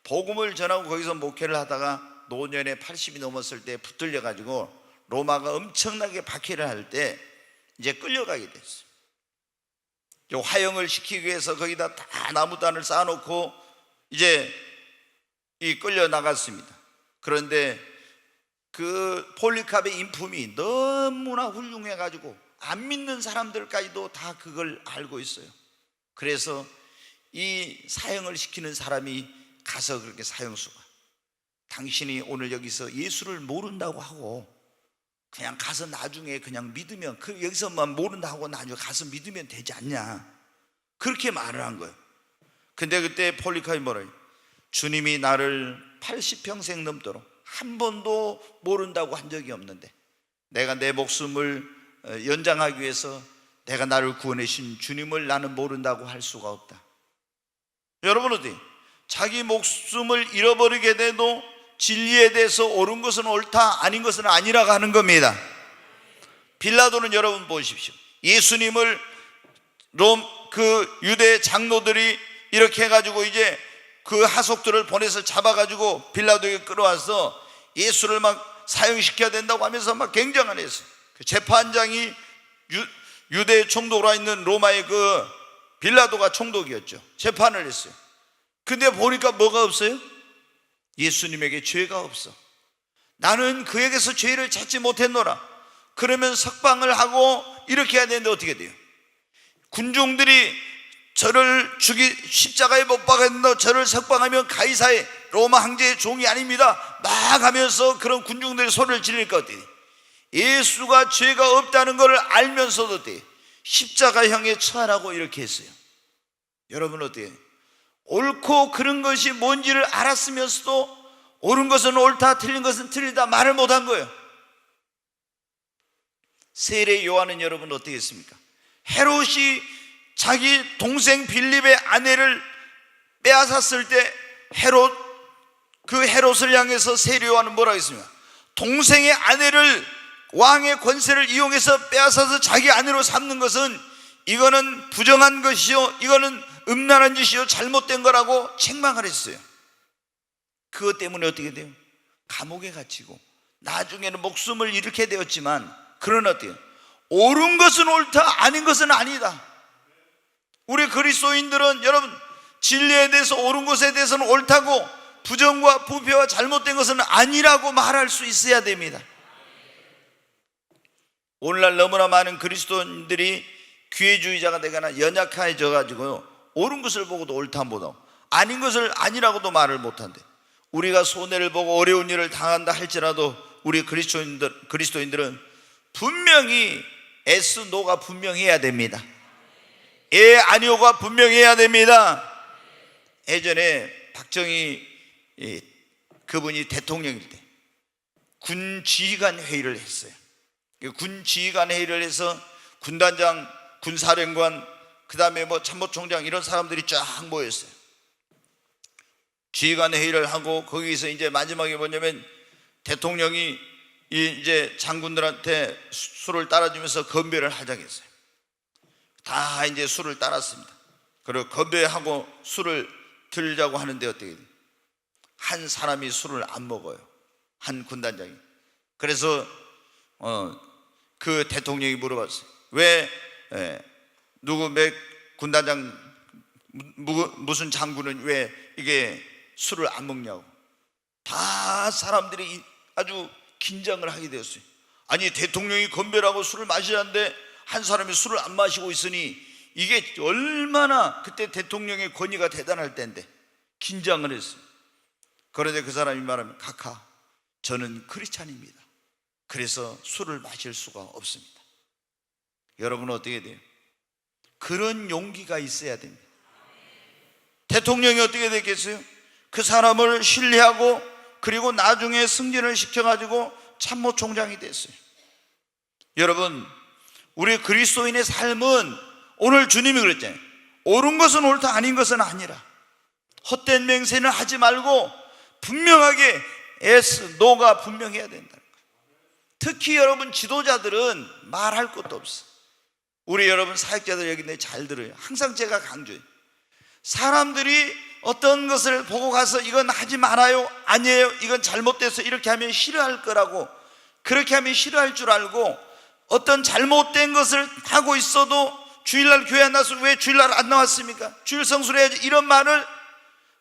복음을 전하고 거기서 목회를 하다가 노년에 80이 넘었을 때 붙들려 가지고 로마가 엄청나게 박해를 할 때 이제 끌려가게 됐어요. 화형을 시키기 위해서 거기다 다 나무단을 쌓아놓고 이제 끌려 나갔습니다. 그런데 그 폴리캅의 인품이 너무나 훌륭해 가지고 안 믿는 사람들까지도 다 그걸 알고 있어요. 그래서 이 사형을 시키는 사람이 가서 그렇게 사형수가 당신이 오늘 여기서 예수를 모른다고 하고 그냥 가서 나중에 그냥 믿으면, 여기서만 모른다고 하고 나중에 가서 믿으면 되지 않냐, 그렇게 말을 한 거예요. 근데 그때 폴리카이 뭐래요? 주님이 나를 80평생 넘도록 한 번도 모른다고 한 적이 없는데 내가 내 목숨을 연장하기 위해서 내가 나를 구원해 주신 주님을 나는 모른다고 할 수가 없다. 여러분, 어디 자기 목숨을 잃어버리게 돼도 진리에 대해서 옳은 것은 옳다, 아닌 것은 아니라고 하는 겁니다. 빌라도는 여러분 보십시오. 예수님을 그 유대 장로들이 이렇게 해가지고 이제 그 하속들을 보내서 잡아가지고 빌라도에게 끌어와서 예수를 막 사형시켜야 된다고 하면서 막 굉장한 했어요. 그 재판장이 유대 총독으로 있는 로마의 그 빌라도가 총독이었죠. 재판을 했어요. 근데 보니까 뭐가 없어요? 예수님에게 죄가 없어. 나는 그에게서 죄를 찾지 못했노라. 그러면 석방을 하고 이렇게 해야 되는데 어떻게 돼요? 군중들이 저를 십자가에 못 박았는데 저를 석방하면 가이사의 로마 황제의 종이 아닙니다 막 하면서 그런 군중들이 소리를 지를 것 같아요. 예수가 죄가 없다는 것을 알면서도 십자가형에 처하라고 이렇게 했어요. 여러분 어때요? 옳고 그른 것이 뭔지를 알았으면서도 옳은 것은 옳다, 틀린 것은 틀리다 말을 못한 거예요. 세례 요한은 여러분 어떻게 했습니까? 헤롯이 자기 동생 빌립의 아내를 빼앗았을 때 그 헤롯을 향해서 세례 요한은 뭐라고 했습니까? 동생의 아내를 왕의 권세를 이용해서 빼앗아서 자기 아내로 삼는 것은 이거는 부정한 것이요, 이거는 음란한 짓이요, 잘못된 거라고 책망을 했어요. 그것 때문에 어떻게 돼요? 감옥에 갇히고 나중에는 목숨을 잃게 되었지만, 그러나 어때요? 옳은 것은 옳다, 아닌 것은 아니다. 우리 그리스도인들은 여러분 진리에 대해서, 옳은 것에 대해서는 옳다고, 부정과 부패와 잘못된 것은 아니라고 말할 수 있어야 됩니다. 오늘날 너무나 많은 그리스도인들이 기회주의자가 되거나 연약해져 가지고요, 옳은 것을 보고도 옳다 못하고 아닌 것을 아니라고도 말을 못한대. 우리가 손해를 보고 어려운 일을 당한다 할지라도 우리 그리스도인들은 분명히 S, 노가 분명해야 됩니다. 예, 아니오가 분명해야 됩니다. 예전에 박정희 그분이 대통령일 때 군 지휘관 회의를 했어요. 군 지휘관 회의를 해서 군단장, 군사령관, 그 다음에 뭐 참모총장 이런 사람들이 쫙 모였어요. 지휘관 회의를 하고 거기서 이제 마지막에 뭐냐면 대통령이 이제 장군들한테 술을 따라주면서 건배를 하자고 했어요. 다 이제 술을 따랐습니다. 그리고 건배하고 술을 들자고 하는데 어떻게 돼요? 한 사람이 술을 안 먹어요. 한 군단장이. 그래서 그 대통령이 물어봤어요. 왜 누구 몇 군단장 무슨 장군은 왜 이게 술을 안 먹냐고. 다 사람들이 아주 긴장을 하게 되었어요. 아니 대통령이 건배라고 술을 마시는데 한 사람이 술을 안 마시고 있으니 이게 얼마나 그때 대통령의 권위가 대단할 때인데 긴장을 했어요. 그런데 그 사람이 말하면 카카, 저는 크리스찬입니다. 그래서 술을 마실 수가 없습니다. 여러분은 어떻게 돼요? 그런 용기가 있어야 됩니다. 대통령이 어떻게 됐겠어요? 그 사람을 신뢰하고 그리고 나중에 승진을 시켜가지고 참모총장이 됐어요. 여러분, 우리 그리스도인의 삶은 오늘 주님이 그랬잖아요. 옳은 것은 옳다, 아닌 것은 아니라. 헛된 맹세는 하지 말고 분명하게 S, 노가 분명해야 된다는 거예요. 특히 여러분 지도자들은 말할 것도 없어. 우리 여러분 사역자들 여기 있는데 잘 들어요. 항상 제가 강조해요. 사람들이 어떤 것을 보고 가서 이건 하지 말아요, 아니에요, 이건 잘못돼서 이렇게 하면 싫어할 거라고, 그렇게 하면 싫어할 줄 알고 어떤 잘못된 것을 하고 있어도 주일날 교회 안 나와서 왜 주일날 안 나왔습니까? 주일 성수를 해야지, 이런 말을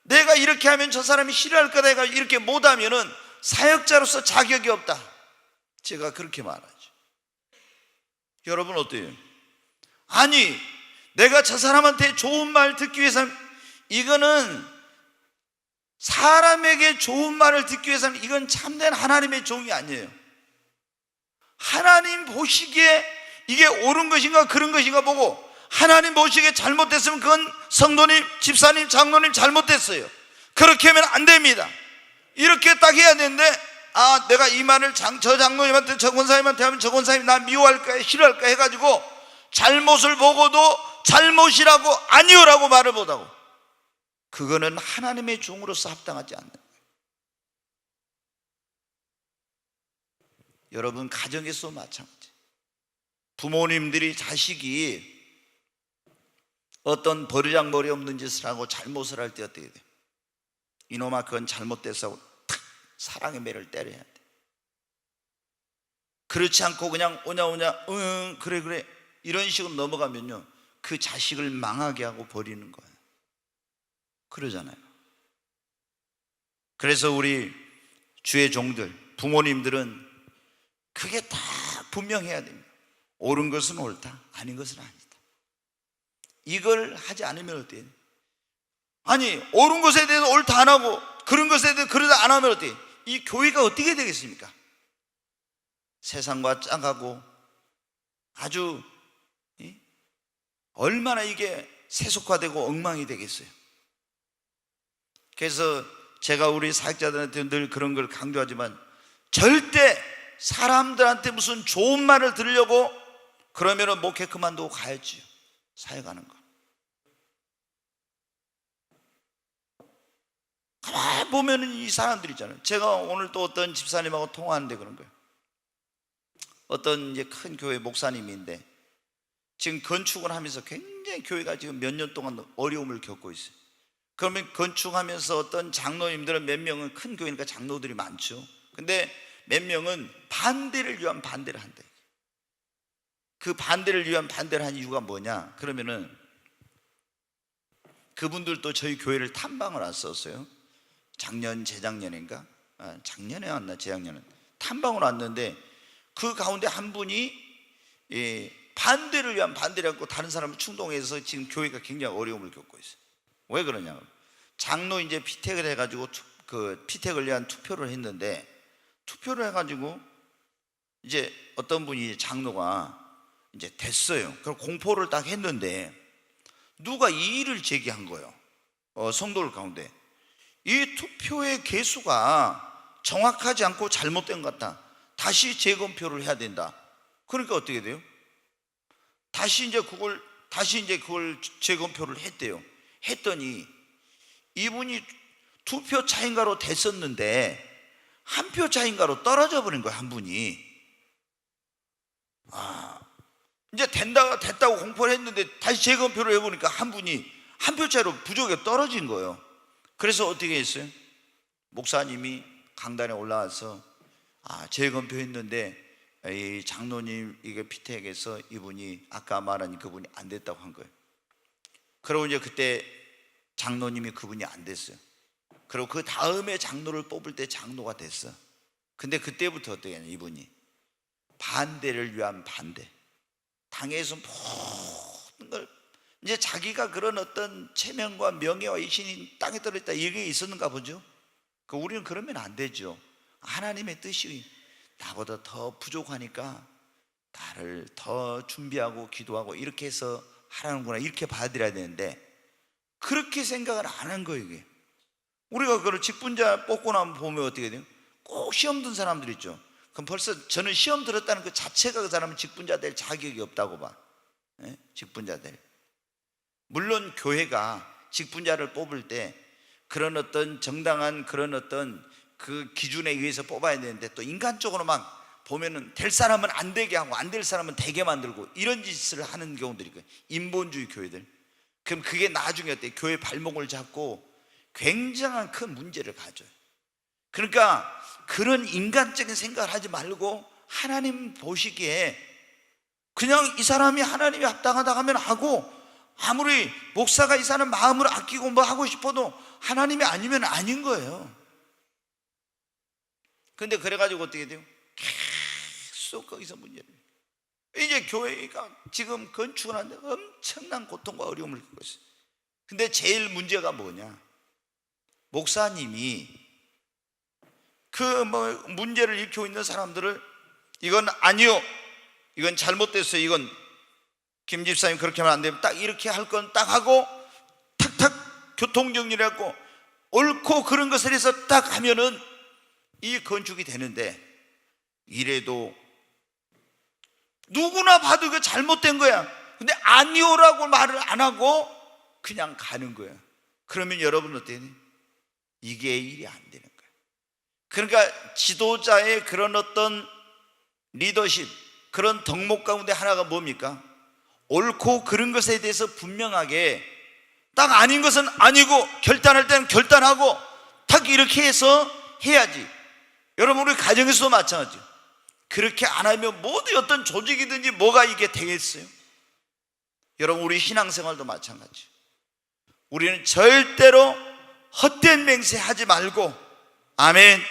내가 이렇게 하면 저 사람이 싫어할 거다 해가지고 이렇게 못하면은 사역자로서 자격이 없다, 제가 그렇게 말하죠. 여러분 어때요? 아니 내가 저 사람한테 좋은 말 듣기 위해서 이거는 사람에게 좋은 말을 듣기 위해서는 이건 참된 하나님의 종이 아니에요. 하나님 보시기에 이게 옳은 것인가 그런 것인가 보고, 하나님 보시기에 잘못됐으면 그건 성도님, 집사님, 장로님 잘못됐어요. 그렇게 하면 안 됩니다. 이렇게 딱 해야 되는데, 내가 이 말을 저 장로님한테, 저 권사님한테 하면 저 권사님이 나 미워할까 싫어할까 해가지고 잘못을 보고도 잘못이라고 아니오라고 말을 못하고, 그거는 하나님의 종으로서 합당하지 않는 거예요. 여러분, 가정에서 마찬가지. 부모님들이 자식이 어떤 버르장머리 없는 짓을 하고 잘못을 할 때 어떻게 돼요? 이놈아 그건 잘못됐어 하고 탁 사랑의 매를 때려야 돼. 그렇지 않고 그냥 오냐오냐 그래 이런 식으로 넘어가면요, 그 자식을 망하게 하고 버리는 거예요. 그러잖아요. 그래서 우리 주의 종들, 부모님들은 그게 다 분명해야 됩니다. 옳은 것은 옳다, 아닌 것은 아니다. 이걸 하지 않으면 어때요? 아니, 옳은 것에 대해서 옳다 안 하고 그런 것에 대해서 그러다 안 하면 어때요? 이 교회가 어떻게 되겠습니까? 세상과 짱하고 아주 얼마나 이게 세속화되고 엉망이 되겠어요. 그래서 제가 우리 사역자들한테 늘 그런 걸 강조하지만, 절대 사람들한테 무슨 좋은 말을 들으려고 그러면은 목회 그만두고 가야지요. 사역하는 거. 가만히 보면은 이 사람들 있잖아요. 제가 오늘 또 어떤 집사님하고 통화하는데 그런 거예요. 어떤 이제 큰 교회 목사님인데 지금 건축을 하면서 굉장히 교회가 지금 몇 년 동안 어려움을 겪고 있어요. 그러면 건축하면서 어떤 장로님들은 몇 명은, 큰 교회니까 장로들이 많죠. 근데 몇 명은 반대를 위한 반대를 한다. 그 반대를 위한 반대를 한 이유가 뭐냐? 그러면은 그분들도 저희 교회를 탐방을 왔었어요. 작년, 재작년인가? 작년에 왔나 재작년에 탐방을 왔는데, 그 가운데 한 분이 반대를 위한 반대를 하고 다른 사람을 충동해서 지금 교회가 굉장히 어려움을 겪고 있어요. 왜 그러냐면, 장로 이제 피택을 해가지고 그 피택을 위한 투표를 했는데, 투표를 해가지고 이제 어떤 분이 장로가 이제 됐어요. 그럼 공포를 딱 했는데 누가 이의를 제기한 거예요. 성도들 가운데 이 투표의 개수가 정확하지 않고 잘못된 것 같다. 다시 재검표를 해야 된다. 그러니까 어떻게 돼요? 다시 이제 그걸 재검표를 했대요. 했더니 이분이 2표 차인가로 됐었는데 1표 차인가로 떨어져 버린 거예요. 한 분이. 이제 됐다고 공포를 했는데 다시 재검표를 해보니까 한 분이 1표 차이로 부족에 떨어진 거예요. 그래서 어떻게 했어요? 목사님이 강단에 올라와서 재검표 했는데 이 장로님 이게 피택에서 이분이 아까 말한 그분이 안 됐다고 한 거예요. 그리고 이제 그때 장로님이 그분이 안 됐어요. 그리고 그 다음에 장로를 뽑을 때 장로가 됐어. 근데 그때부터 어떻게 하냐, 이분이 반대를 위한 반대, 당에서 모든 걸 이제 자기가 그런 어떤 체면과 명예와 이신이 땅에 떨어졌다 이게 있었는가 보죠. 우리는 그러면 안 되죠. 하나님의 뜻이 나보다 더 부족하니까 나를 더 준비하고 기도하고 이렇게 해서 하라는구나, 이렇게 받아들여야 되는데 그렇게 생각을 안 한 거예요. 이게 우리가 그걸 직분자 뽑고 나면 보면 어떻게 돼요? 꼭 시험 든 사람들 있죠. 그럼 벌써 저는 시험 들었다는 그 자체가 그 사람은 직분자 될 자격이 없다고 봐. 직분자 될. 물론 교회가 직분자를 뽑을 때 그런 어떤 정당한 그런 어떤 그 기준에 의해서 뽑아야 되는데, 또 인간적으로 막 보면은 될 사람은 안 되게 하고 안 될 사람은 되게 만들고 이런 짓을 하는 경우들이 있거든요. 인본주의 교회들. 그럼 그게 나중에 어때? 교회 발목을 잡고 굉장한 큰 문제를 가져요. 그러니까 그런 인간적인 생각을 하지 말고 하나님 보시기에 그냥 이 사람이 하나님이 합당하다 하면 하고, 아무리 목사가 이 사람 마음을 아끼고 뭐 하고 싶어도 하나님이 아니면 아닌 거예요. 근데 그래가지고 어떻게 돼요? 계속 거기서 문제를. 이제 교회가 지금 건축을 하는데 엄청난 고통과 어려움을 겪고 있어요. 근데 제일 문제가 뭐냐? 목사님이 그 문제를 일으키고 있는 사람들을 이건 아니요, 이건 잘못됐어요, 이건 김 집사님 그렇게 하면 안 되면 딱 이렇게 할 건 딱 하고 탁탁 교통정리를 하고 옳고 그런 것을 해서 딱 하면은 이 건축이 되는데, 이래도 누구나 봐도 이거 잘못된 거야. 근데 아니오라고 말을 안 하고 그냥 가는 거야. 그러면 여러분 어때요? 이게 일이 안 되는 거야. 그러니까 지도자의 그런 어떤 리더십, 그런 덕목 가운데 하나가 뭡니까? 옳고 그른 것에 대해서 분명하게 딱 아닌 것은 아니고 결단할 때는 결단하고 딱 이렇게 해서 해야지. 여러분 우리 가정에서도 마찬가지죠. 그렇게 안 하면 모두 어떤 조직이든지 뭐가 이게 되겠어요? 여러분 우리 신앙생활도 마찬가지죠. 우리는 절대로 헛된 맹세하지 말고, 아멘,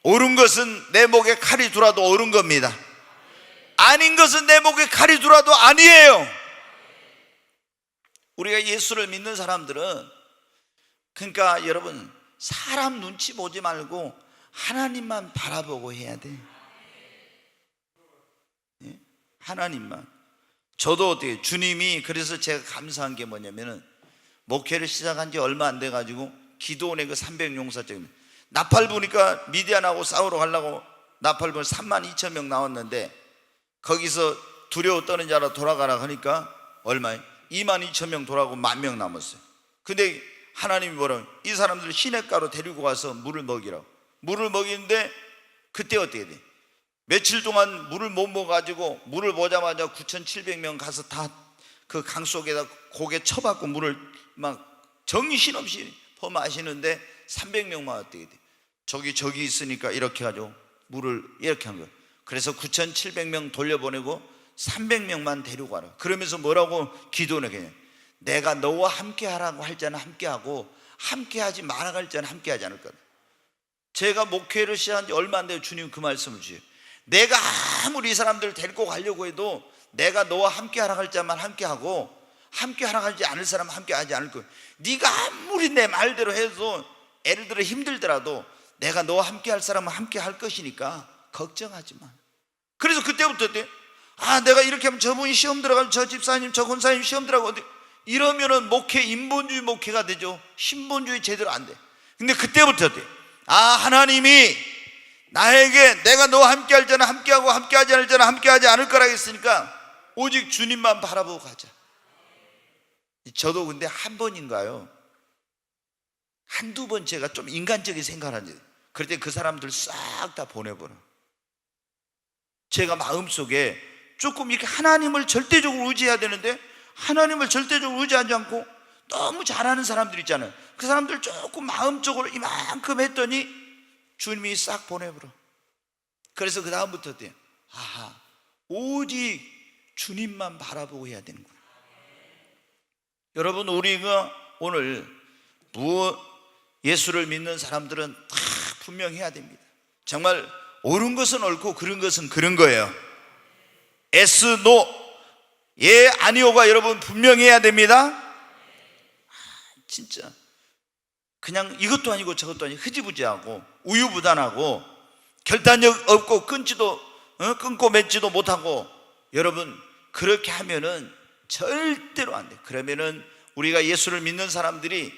옳은 것은 내 목에 칼이 들어도 옳은 겁니다. 아닌 것은 내 목에 칼이 들어도 아니에요. 우리가 예수를 믿는 사람들은, 그러니까 여러분 사람 눈치 보지 말고 하나님만 바라보고 해야 돼. 하나님만. 저도 어떻게, 주님이, 그래서 제가 감사한 게 뭐냐면은 목회를 시작한 지 얼마 안 돼 가지고 기도원의 그 300용사적 나팔 부니까 미디안하고 싸우러 가려고 나팔 부니 32,000명 나왔는데 거기서 두려워 떠는 자라 돌아가라 하니까 얼마에 22,000명 돌아가고 10,000명 남았어요. 근데 하나님이 뭐라고, 이 사람들 시냇가로 데리고 가서 물을 먹이라고. 물을 먹이는데 그때 어떻게 돼? 며칠 동안 물을 못 먹어가지고 물을 보자마자 9,700명 가서 다 그 강 속에다 고개 쳐박고 물을 막 정신없이 퍼마시는데 300명만 어떻게 돼? 저기 있으니까 이렇게 가지고 물을 이렇게 한 거예요. 그래서 9,700명 돌려보내고 300명만 데려가라. 그러면서 뭐라고 기도는 그냥, 내가 너와 함께 하라고 할 자는 함께 하고 함께 하지 말아야 할 자는 함께 하지 않을 거다. 제가 목회를 시작한 지 얼마 안 돼요. 주님 그 말씀을 주세요. 내가 아무리 이 사람들을 데리고 가려고 해도 내가 너와 함께 하라고 할 자만 함께 하고 함께 하라고 하지 않을 사람은 함께 하지 않을 거야. 네가 아무리 내 말대로 해도 예를 들어 힘들더라도 내가 너와 함께 할 사람은 함께 할 것이니까 걱정하지 마. 그래서 그때부터 어때? 아, 내가 이렇게 하면 저분이 시험 들어가면 저 집사님 저 권사님 시험 들어가고 이러면은 목회 인본주의 목회가 되죠. 신본주의 제대로 안 돼. 근데 그때부터 어때? 아, 하나님이 나에게 내가 너와 함께 할 자는 함께하고 함께 하지 않을 자는 함께 하지 않을 거라 했으니까 오직 주님만 바라보고 가자. 저도 근데 한 번인가요? 한두 번 제가 좀 인간적인 생각을 하는데 그럴 때 그 사람들 싹 다 보내버려. 제가 마음속에 조금 이렇게 하나님을 절대적으로 의지해야 되는데 하나님을 절대적으로 의지하지 않고 너무 잘하는 사람들 있잖아요. 그 사람들 조금 마음적으로 이만큼 했더니 주님이 싹 보내버려. 그래서 그 다음부터 어때요? 아하, 오직 주님만 바라보고 해야 되는구나. 여러분 우리가 오늘 예수를 믿는 사람들은 다 분명해야 됩니다. 정말 옳은 것은 옳고 그른 것은 그른 거예요. S, NO, 예, 아니오가 여러분 분명해야 됩니다. 진짜 그냥 이것도 아니고 저것도 아니고 흐지부지하고 우유부단하고 결단력 없고 끊고 맺지도 못하고 여러분 그렇게 하면은 절대로 안 돼. 그러면은 우리가 예수를 믿는 사람들이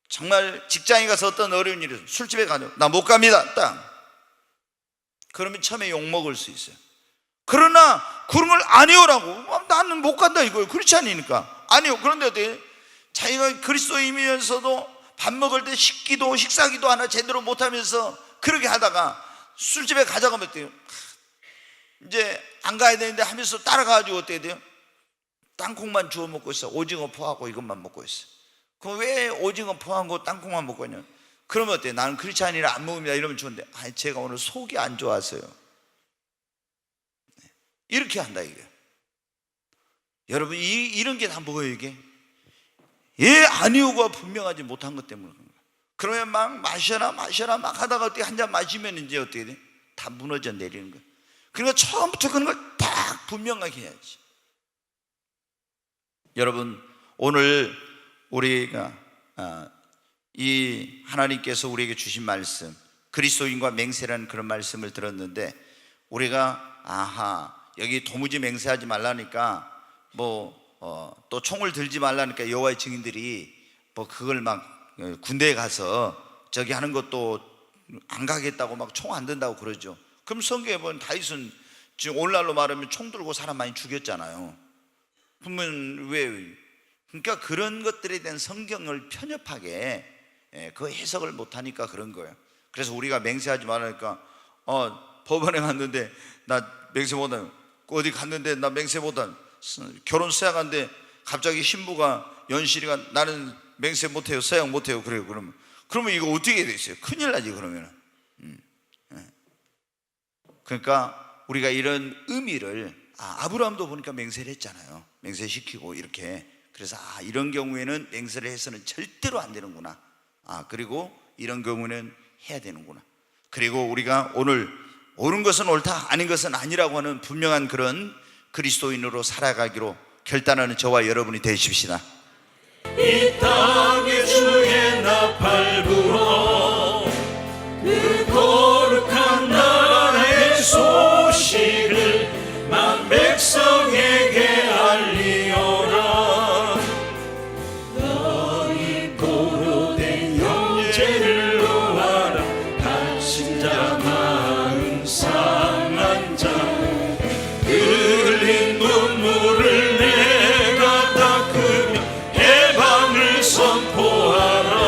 정말 직장에 가서 어떤 어려운 일이 술집에 가죠. 나 못 갑니다. 딱 그러면 처음에 욕먹을 수 있어요. 그러나 그런 걸 아니오라고, 나는 못 간다 이거예요. 그렇지 않으니까 아니요. 그런데 어떻게 자기가 그리스도인이면서도 밥 먹을 때 식사기도 하나 제대로 못하면서 그렇게 하다가 술집에 가자고 하면 어때요? 이제 안 가야 되는데 하면서 따라가가지고 어떻게 돼요? 땅콩만 주워 먹고 있어. 오징어 포하고 이것만 먹고 있어. 그럼 왜 오징어 포하고 땅콩만 먹고 있냐? 그러면 어때요? 나는 그렇지 아니라 안 먹습니다 이러면 좋은데, 아니 제가 오늘 속이 안 좋아서요. 이렇게 한다 이게. 여러분 이런 게 다 뭐예요 이게? 예, 아니오가 분명하지 못한 것 때문에 그런 거야. 그러면 막 마셔라 막 하다가 어떻게 한 잔 마시면 이제 어떻게 돼? 다 무너져 내리는 거야. 그러니까 처음부터 그런 걸 딱 분명하게 해야지. 여러분 오늘 우리가 이 하나님께서 우리에게 주신 말씀, 그리스도인과 맹세라는 그런 말씀을 들었는데, 우리가 여기 도무지 맹세하지 말라니까 또 총을 들지 말라니까 여호와의 증인들이 그걸 막 군대에 가서 저기 하는 것도 안 가겠다고 막 총 안 든다고 그러죠. 그럼 성경에 보면 다윗은 지금 오늘날로 말하면 총 들고 사람 많이 죽였잖아요. 그러면 왜? 그러니까 그런 것들에 대한 성경을 편협하게 그 해석을 못하니까 그런 거예요. 그래서 우리가 맹세하지 말라니까 법원에 갔는데 나 맹세 못하요. 어디 갔는데 나 맹세 못한, 결혼 서약한데 갑자기 신부가 연실이가 나는 맹세 못해요, 서약 못해요 그래요. 그러면 이거 어떻게 되겠어요? 큰일 나지 그러면은. 그러니까 우리가 이런 의미를 아브라함도 보니까 맹세를 했잖아요. 맹세시키고 이렇게. 그래서 이런 경우에는 맹세를 해서는 절대로 안 되는구나. 그리고 이런 경우는 해야 되는구나. 그리고 우리가 오늘 옳은 것은 옳다, 아닌 것은 아니라고 하는 분명한 그런 그리스도인으로 살아가기로 결단하는 저와 여러분이 되십시다. 이 땅에 주의 나팔 불어 그 거룩한 나라의 소식을 만 백성에게 알리어라. 너희 고로된 형제를 놓아라. 다친 자 마음 상한 자 흘린 눈물을 내가 닦으며 해방을 선포하라.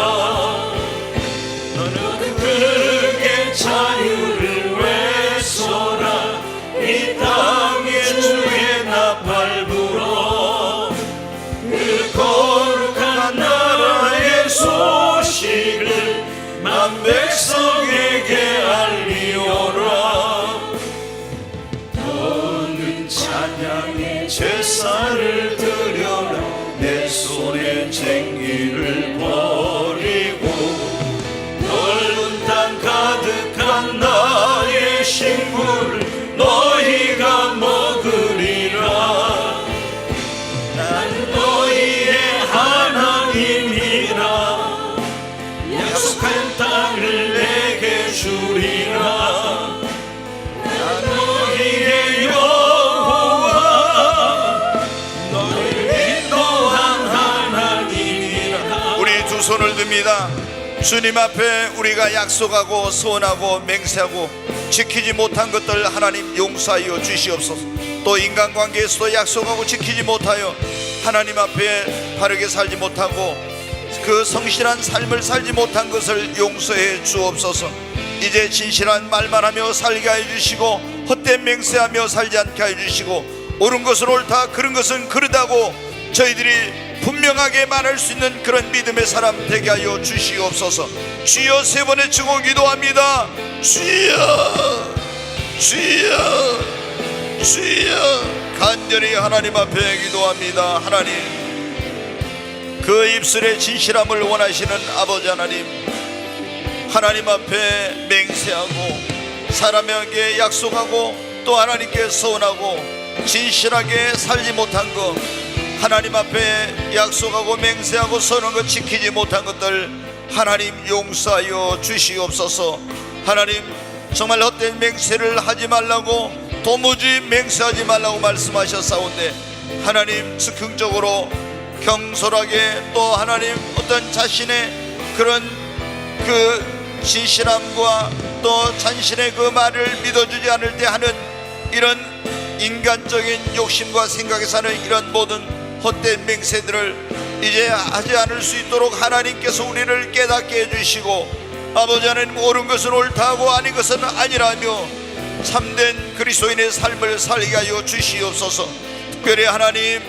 너는 크게 자유를 외쳐라. 이 땅에 주의 나팔 불어 그 거룩한 나라의 소식을 만 백성에게 알리어라. 너는 찬양의 제사를 드려라. 내 손에 쟁기를 버리고 넓은 땅 가득한 나의 식물을 너희가 먹으리라. 난 너희의 하나님이라. 약속한 땅을 내게 주리라. 난 너희의 여호와 너희를 인도한 하나님이라. 우리 두 손을 듭니다. 주님 앞에 우리가 약속하고 소원하고 맹세하고 지키지 못한 것들 하나님 용서하여 주시옵소서. 또 인간관계에서도 약속하고 지키지 못하여 하나님 앞에 바르게 살지 못하고 그 성실한 삶을 살지 못한 것을 용서해 주옵소서. 이제 진실한 말만 하며 살게 해 주시고 헛된 맹세하며 살지 않게 해 주시고 옳은 것은 옳다, 그런 것은 그르다고 저희들이 분명하게 말할 수 있는 그런 믿음의 사람 되게 하여 주시옵소서. 주여, 세 번 외치고 기도합니다. 주여, 주여, 주여. 간절히 하나님 앞에 기도합니다. 하나님, 그 입술의 진실함을 원하시는 아버지 하나님, 하나님 앞에 맹세하고 사람에게 약속하고 또 하나님께 서원하고 진실하게 살지 못한 것, 하나님 앞에 약속하고 맹세하고 서는 것 지키지 못한 것들 하나님 용서하여 주시옵소서. 하나님, 정말 헛된 맹세를 하지 말라고, 도무지 맹세하지 말라고 말씀하셨사온데 하나님 즉흥적으로 경솔하게 또 하나님 어떤 자신의 그런 그 진실함과 또 자신의 그 말을 믿어주지 않을 때 하는 이런 인간적인 욕심과 생각에서 하는 이런 모든 헛된 맹세들을 이제 하지 않을 수 있도록 하나님께서 우리를 깨닫게 해주시고, 아버지 하나님, 옳은 것은 옳다고 아닌 것은 아니라며 참된 그리스도인의 삶을 살게 하여 주시옵소서. 특별히 하나님,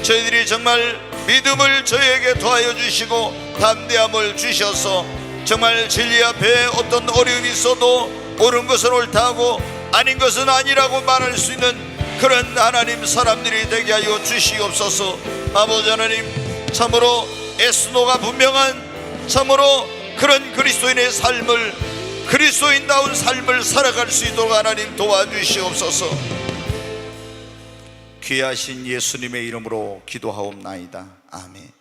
저희들이 정말 믿음을 저희에게 더하여 주시고 담대함을 주셔서 정말 진리 앞에 어떤 어려움이 있어도 옳은 것은 옳다고 아닌 것은 아니라고 말할 수 있는 그런 하나님 사람들이 되게 하여 주시옵소서. 아버지 하나님, 참으로 에스노가 분명한 참으로 그런 그리스도인의 삶을, 그리스도인다운 삶을 살아갈 수 있도록 하나님 도와주시옵소서. 귀하신 예수님의 이름으로 기도하옵나이다. 아멘.